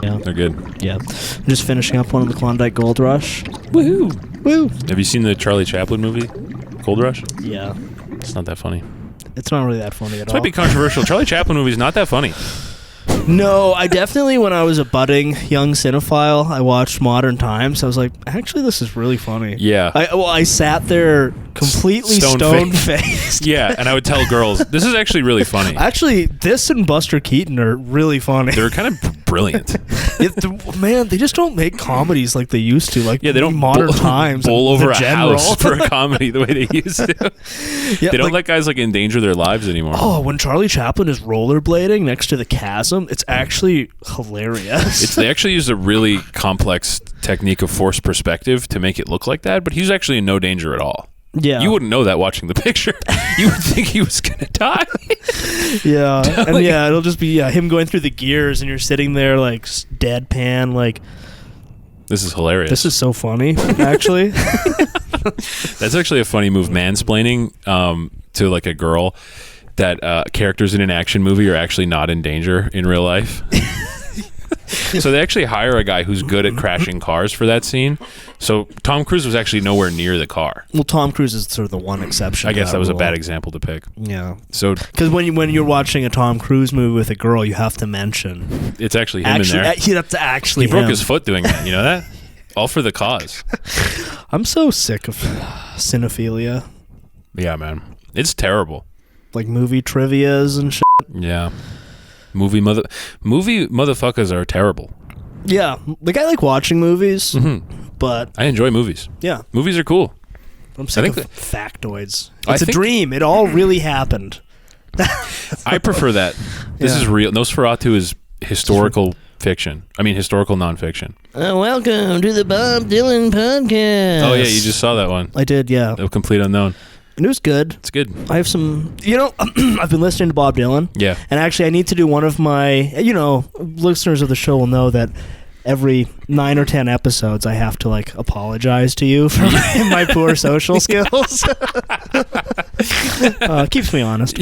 Yeah. They're good. Yeah. I'm just finishing up one of the Klondike Gold Rush. Woohoo! Woo! Have you seen the Charlie Chaplin movie, Gold Rush? Yeah. It's not that funny. It's not really that funny at This all. might be controversial. Charlie Chaplin movie's not that funny. No, I definitely, when I was a budding young cinephile, I watched Modern Times. I was like, actually, this is really funny. Yeah. I sat there completely stone-faced. Yeah, and I would tell girls, this is actually really funny. Actually, this and Buster Keaton are really funny. They're kind of brilliant. Man, they just don't make comedies like they used to. Like, Yeah, they don't Modern Times. bowl over a General. house for a comedy the way they used to. Yeah, They don't let guys like endanger their lives anymore. Oh, when Charlie Chaplin is rollerblading next to the chasm, it's actually hilarious. They actually used a really complex technique of forced perspective to make it look like that, but he's actually in no danger at all. Yeah. You wouldn't know that watching the picture. You would think he was going to die. Yeah. And yeah, it'll just be him going through the gears and you're sitting there like deadpan, like, This is hilarious. this is so funny, actually. That's actually a funny move, mansplaining to like a girl that characters in an action movie are actually not in danger in real life. So they actually hire a guy who's good at crashing cars for that scene. So Tom Cruise was actually nowhere near the car. Well, Tom Cruise is sort of the one exception. I guess that was a rule. bad example to pick. Yeah. So Because when you're watching a Tom Cruise movie with a girl, you have to mention. it's actually him in there. That's actually He broke him. his foot doing that. You know that? All for the cause. I'm so sick of cinephilia. Yeah, man. It's terrible. Like movie trivias and shit. Yeah. Movie motherfuckers are terrible. Yeah. Like, I like watching movies, but I enjoy movies. yeah. Movies are cool. I'm sick think of factoids. I It's a think- dream. It all really happened. I prefer that. This Yeah. is real. Nosferatu is historical fiction. I mean, historical nonfiction. Welcome to the Bob Dylan podcast. Oh, yeah, you just saw that one. I did, yeah. The Complete Unknown. And it was good. It's good. I have some, I've been listening to Bob Dylan. Yeah. And actually, I need to do one of my, listeners of the show will know that every 9 or 10 episodes, I have to, like, apologize to you for my poor social skills. Keeps me honest.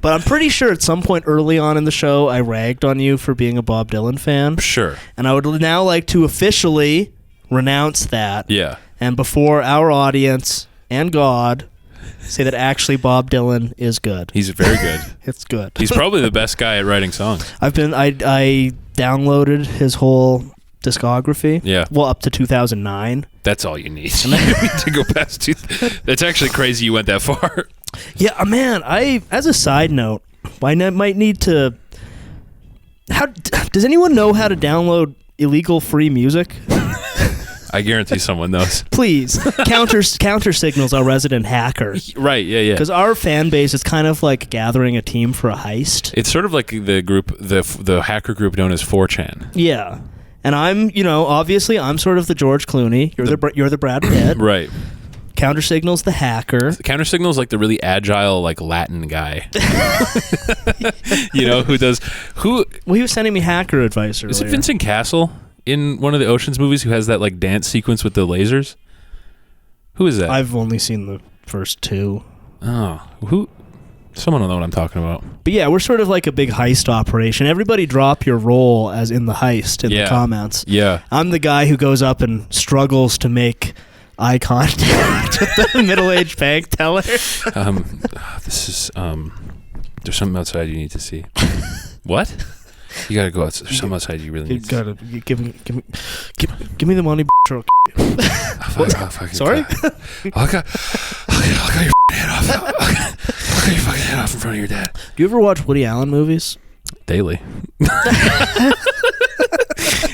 But I'm pretty sure at some point early on in the show, I ragged on you for being a Bob Dylan fan. Sure. And I would now like to officially renounce that. Yeah. And before our audience and God, say that actually Bob Dylan is good. He's very good. It's good. He's probably the best guy at writing songs. I downloaded his whole discography. Yeah. Well, up to 2009. That's all you need. You need to go past two. That's actually crazy you went that far. Yeah, man, as a side note, I might need to... Does anyone know how to download illegal free music? I guarantee someone knows. Please, counter signals our resident hacker. Right, yeah. Because our fan base is kind of like gathering a team for a heist. It's sort of like the group, the hacker group known as 4chan. Yeah. And I'm, obviously I'm sort of the George Clooney. You're the Brad Pitt. Right. Counter signals the hacker. Counter signal's like the really agile, like Latin guy. Who Well, he was sending me hacker advice earlier. is it Vincent Castle in one of the Ocean's movies who has that like dance sequence with the lasers? Who is that? I've only seen the first two. Oh, who? Someone will know what I'm talking about. But yeah, we're sort of like a big heist operation. Everybody drop your role as in the heist in the comments. Yeah. I'm the guy who goes up and struggles to make eye contact with the middle-aged bank teller. This is there's something outside you need to see. What? You gotta go outside. There's something outside you really need to see. Give me the money, or Sorry? I'll cut your head off. I'll cut your fucking head off in front of your dad. Do you ever watch Woody Allen movies? Daily.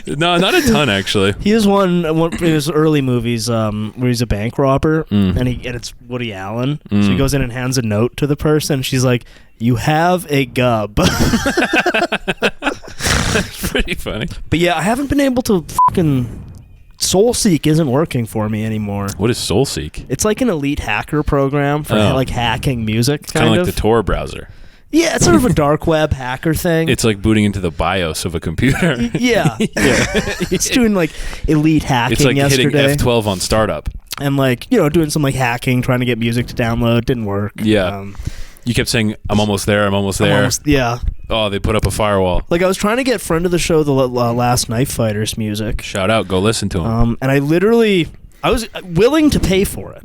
No, not a ton actually. He has one in his early movies where he's a bank robber, and it's Woody Allen. So he goes in and hands a note to the person. She's like, "You have a gub." That's pretty funny. But yeah, I haven't been able to fucking... SoulSeek isn't working for me anymore. What is SoulSeek? It's like an elite hacker program for like hacking music. It's kind of like the Tor browser. Yeah, it's sort of a dark web hacker thing. It's like booting into the BIOS of a computer. Yeah. It's doing like elite hacking It's like yesterday. hitting F12 on startup. And like, doing some like hacking, trying to get music to download. Didn't work. Yeah. You kept saying, I'm almost there, I'm almost there. Yeah. Oh, they put up a firewall. Like, I was trying to get friend of the show, the Last Knife Fighters music. Shout out. Go listen to him. And I was willing to pay for it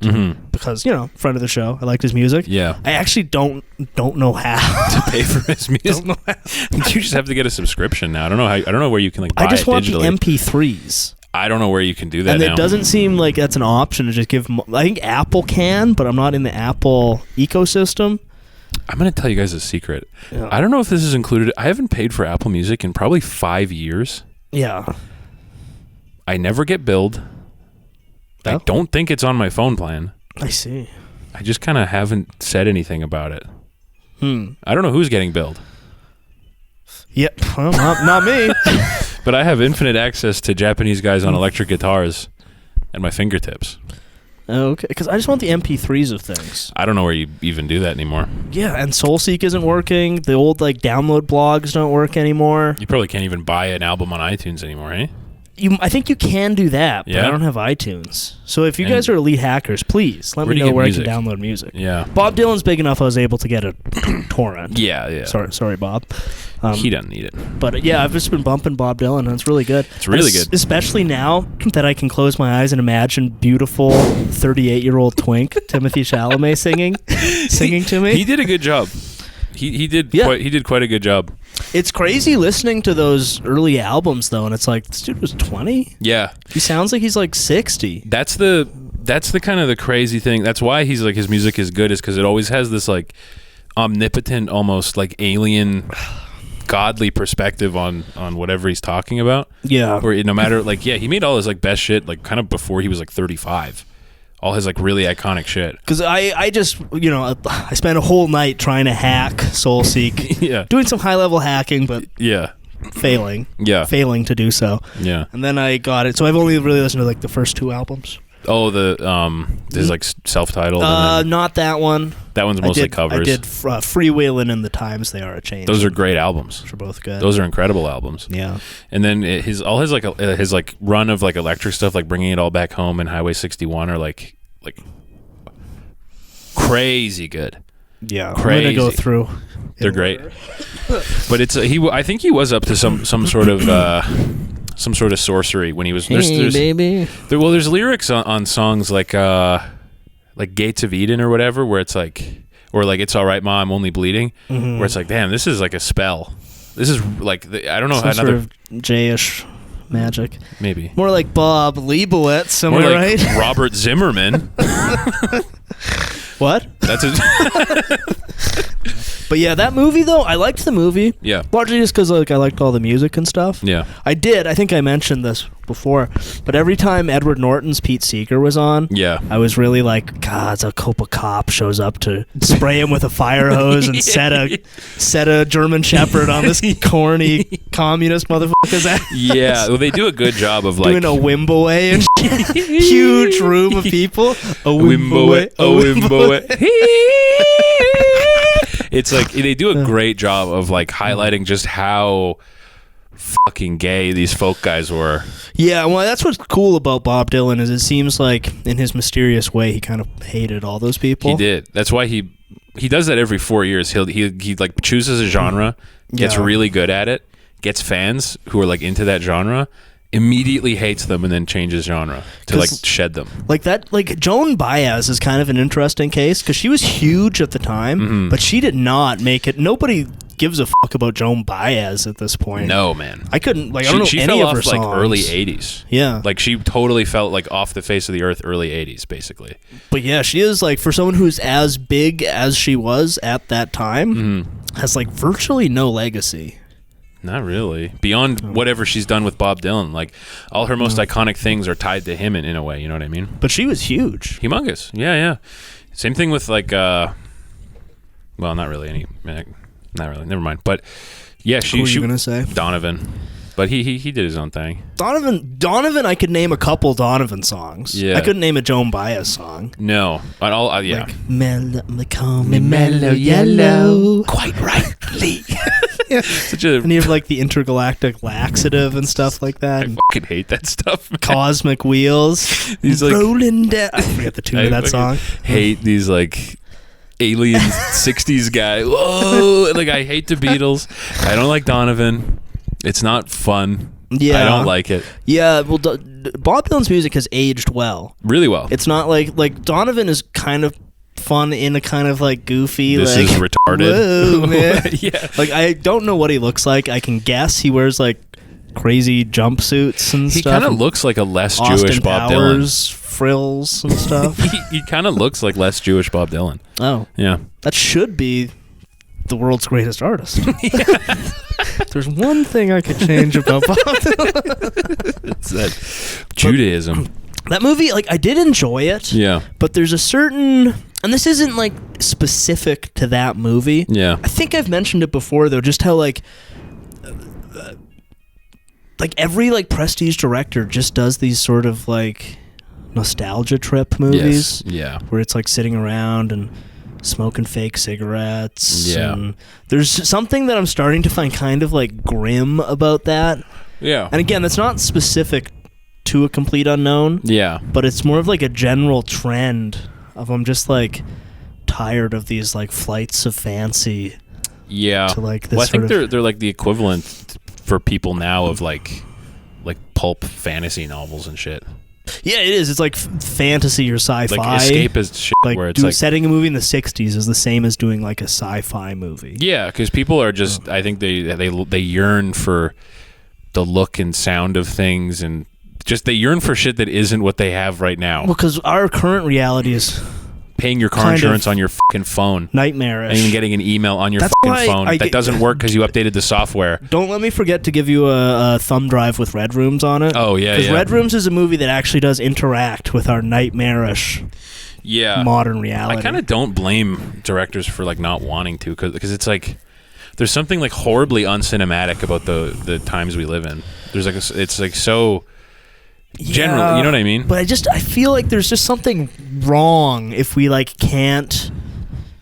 because, friend of the show. I liked his music. Yeah. I actually don't know how to pay for his music. Don't know how. You just have to get a subscription now. I don't know where you can buy it digitally. I just want the MP3s. I don't know where you can do that and now. It doesn't seem like that's an option to just give. I think Apple can, but I'm not in the Apple ecosystem. I'm going to tell you guys a secret. Yeah. I don't know if this is included. I haven't paid for Apple Music in probably 5 years. Yeah. I never get billed. Oh. I don't think it's on my phone plan. I see. I just kind of haven't said anything about it. I don't know who's getting billed. Yep. Well, not me. But I have infinite access to Japanese guys on electric guitars at my fingertips. Okay, because I just want the MP3s of things. I don't know where you even do that anymore. Yeah, and SoulSeek isn't working. The old download blogs don't work anymore. You probably can't even buy an album on iTunes anymore, eh? I think you can do that, but Yeah? I don't have iTunes. So if you guys are elite hackers, please let me do you know get where music? I can download music. Yeah. Bob Dylan's big enough I was able to get a torrent. Yeah. Sorry, Bob. He doesn't need it. But yeah, I've just been bumping Bob Dylan, and it's really good. It's really good. Especially now that I can close my eyes and imagine beautiful 38-year-old twink Timothy Chalamet singing to me. He did a good job. He did quite a good job. It's crazy listening to those early albums though, and it's like this dude was 20. Yeah. He sounds like he's 60. That's the kind of the crazy thing. That's why he's his music is good, is because it always has this omnipotent, almost alien, godly perspective on whatever he's talking about. Yeah. Where no matter he made all his best shit kind of before he was 35. All his really iconic shit. Because I just I spent a whole night trying to hack SoulSeek. Yeah. Doing some high level hacking, but failing. Yeah. Failing to do so. Yeah. And then I got it. So I've only really listened to the first 2 albums. Oh, this self-titled. Not that one. That one's mostly covers. I did Freewheelin' and The Times They Are a Change. Those are great albums. Those are both good. Those are incredible albums. Yeah. And then his run of electric stuff, Bringing It All Back Home and Highway 61 are crazy good. Yeah. Crazy. I'm gonna go through. They're great. But it's I think he was up to some sort of sorcery when he was. Hey, baby. There's lyrics on songs like Gates of Eden or whatever, where it's It's All Right, Ma, I'm Only Bleeding, where it's damn, this is a spell. This is I don't know how sort of J-ish magic. Maybe more like Bob Leibowitz. Am more I like right? Robert Zimmerman. What? That's But yeah, that movie though, I liked the movie. Yeah. Largely just because I liked all the music and stuff. Yeah. I think I mentioned this before, but every time Edward Norton's Pete Seeger was on, yeah, I was really God, it's a cop shows up to spray him with a fire hose and set a German Shepherd on this corny communist motherfucker's ass. Yeah, well, they do a good job of doing a Wimboe and huge room of people. A Wimboe. It's they do a great job of highlighting just how fucking gay these folk guys were. Yeah, well, that's what's cool about Bob Dylan is it seems in his mysterious way he kind of hated all those people. He did. That's why he does that every 4 years. He chooses a genre, gets really good at it, gets fans who are into that genre, immediately hates them, and then changes genre to shed them. Joan Baez is kind of an interesting case because she was huge at the time, but she did not make it. Nobody gives a fuck about Joan Baez at this point. No, man. I couldn't I don't know she any fell of her off songs. Early 80s. Yeah. She totally felt off the face of the earth early 80s basically. But yeah, she is for someone who's as big as she was at that time has virtually no legacy. Not really. Beyond whatever she's done with Bob Dylan. All her most iconic things are tied to him in a way, you know what I mean? But she was huge. Humongous. Yeah. Same thing with well, not really any. Not really. Never mind. But yeah, Who were you gonna say? Donovan. But he did his own thing. Donovan, I could name a couple Donovan songs. Yeah. I couldn't name a Joan Baez song. No. But yeah. Call me mellow yellow. Quite rightly. Such a, and you have the intergalactic laxative and stuff like that. I fucking hate that stuff, man. Cosmic Wheels. These rolling down. I forget the tune of that song. Hate these alien 60s guy. Whoa. Like, I hate the Beatles. I don't like Donovan. It's not fun. Yeah. I don't like it. Yeah, well, Bob Dylan's music has aged well. Really well. It's not like Donovan is kind of fun in a kind of like goofy, this like, is retarded. Whoa, man. Yeah. Like, I don't know what he looks like. I can guess he wears like crazy jumpsuits and He stuff. kind of looks like a less Austin Jewish Bob Powers, Dylan. frills and stuff. He kind of looks like less Jewish Bob Dylan. Oh, Yeah. that should be the world's greatest artist. There's one thing I could change about Bob Dylan. It's that Judaism. That movie, like, I did enjoy it. Yeah. But there's a certain, and this isn't like specific to that movie. Yeah. I think I've mentioned it before though, just how like every like prestige director just does these sort of like nostalgia trip movies. Yes. Yeah. Where it's like sitting around and smoking fake cigarettes. Yeah. And there's something that I'm starting to find kind of like grim about that. Yeah. And again, that's not specific to a complete unknown. Yeah. But it's more of like a general trend of I'm just like tired of these like flights of fancy. Yeah. To like this well, I think sort they're like the equivalent for people now of like pulp fantasy novels and shit. Yeah, it is. It's like fantasy or sci-fi. Like escapist shit Like, where it's like setting a movie in the 60s is the same as doing like a sci-fi movie. yeah, because people are just I think they yearn for the look and sound of things and just they yearn for shit that isn't what they have right now. Well, because our current reality is Paying your car kind insurance of on your fucking phone. nightmarish. And even getting an email on your That's fucking why phone that doesn't work because you updated the software. Don't let me forget to give you a thumb drive with Red Rooms on it. Oh, yeah, Because yeah. Red Rooms is a movie that actually does interact with our nightmarish modern reality. I kind of don't blame directors for like not wanting to because it's like there's something like horribly uncinematic about the times we live in. There's like it's like so general, you know what I mean? But I feel like there's just something wrong if we like can't.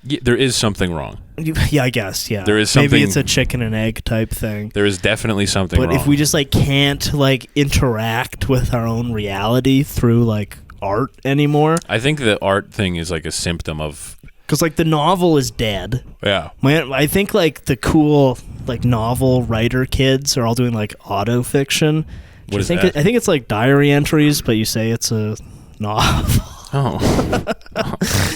Yeah, there is something wrong. Yeah, I guess. Yeah, There is maybe something- it's a chicken and egg type thing. There is definitely something But wrong. if we just like can't like interact with our own reality through like art anymore, I think the art thing is like a symptom of because like the novel is dead. yeah. I think like the cool like novel writer kids are all doing like auto fiction. What is I think that? I think it's like diary entries, but you say it's a novel. Oh,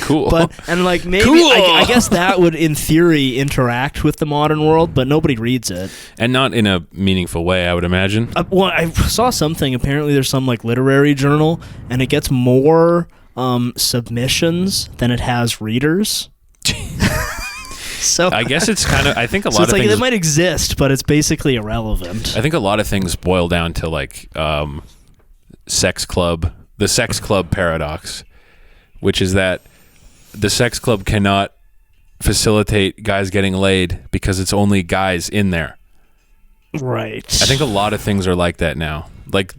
cool. But and like maybe Cool. I guess that would in theory interact with the modern world, but nobody reads it. And not in a meaningful way, I would imagine. Well, I saw something. Apparently, there's some like literary journal, and it gets more submissions than it has readers. So I guess it's kind of. I think a so lot it's of like things. it might exist, but it's basically irrelevant. I think a lot of things boil down to like the sex club paradox, which is that the sex club cannot facilitate guys getting laid because it's only guys in there. Right. I think a lot of things are like that now. Like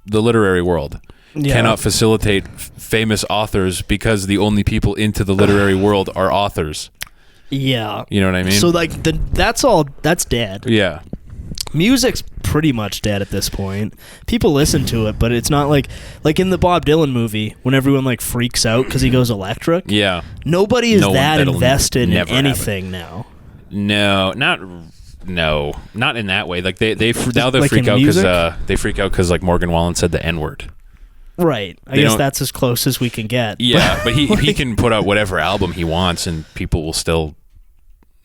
the literary world Yeah. cannot facilitate famous authors because the only people into the literary world are authors. Yeah. You know what I mean? So like that's dead. Yeah. Music's pretty much dead at this point. People listen to it, but it's not like in the Bob Dylan movie when everyone like freaks out because he goes electric. Yeah. Nobody is No one- that that'll invested in never happen. anything now. No, not in that way. Like they now they Like freak in out because music? they freak out because like Morgan Wallen said the N-word. Right. I They guess don't- that's as close as we can get. Yeah, but he can put out whatever album he wants and people will still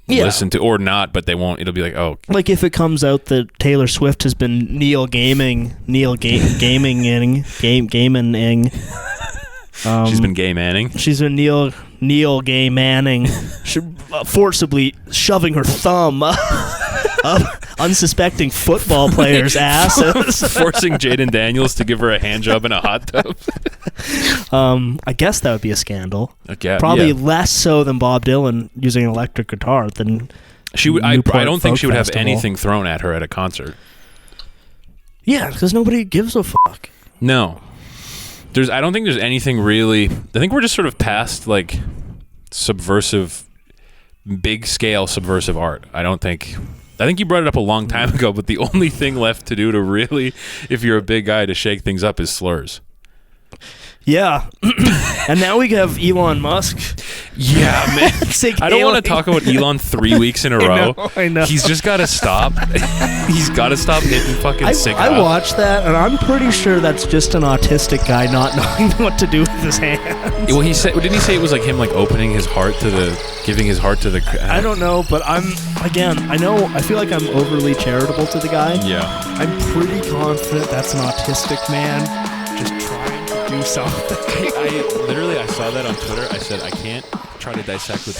listen to or not, but they won't. It'll be like, oh, Like if it comes out that Taylor Swift has been gaming. she's been gay manning. She's been Neil Gay Manning, forcibly shoving her thumb up unsuspecting football players' asses. Forcing Jaden Daniels to give her a hand job in a hot tub. I guess that would be a scandal. Okay, Probably yeah. less so than Bob Dylan using an electric guitar than She would. I Newport don't think Folk she would have Festival. anything thrown at her at a concert. Yeah, because nobody gives a fuck. No, I don't think there's anything really. I think we're just sort of past like subversive, big scale subversive art. I think you brought it up a long time ago, but the only thing left to do to really, if you're a big guy, to shake things up is slurs. Yeah. And now we have Elon Musk. Yeah, man. I don't want to talk about Elon 3 weeks in a row. I know. He's just got to stop. He's got to stop hitting fucking sync I up. watched that, and I'm pretty sure that's just an autistic guy not knowing what to do with his hands. Well, didn't he say it was like him like opening his heart giving his heart to the... I don't know, but I feel like I'm overly charitable to the guy. Yeah. I'm pretty confident that's an autistic man just trying to do something. I saw that on Twitter. I said, I can't try to dissect what this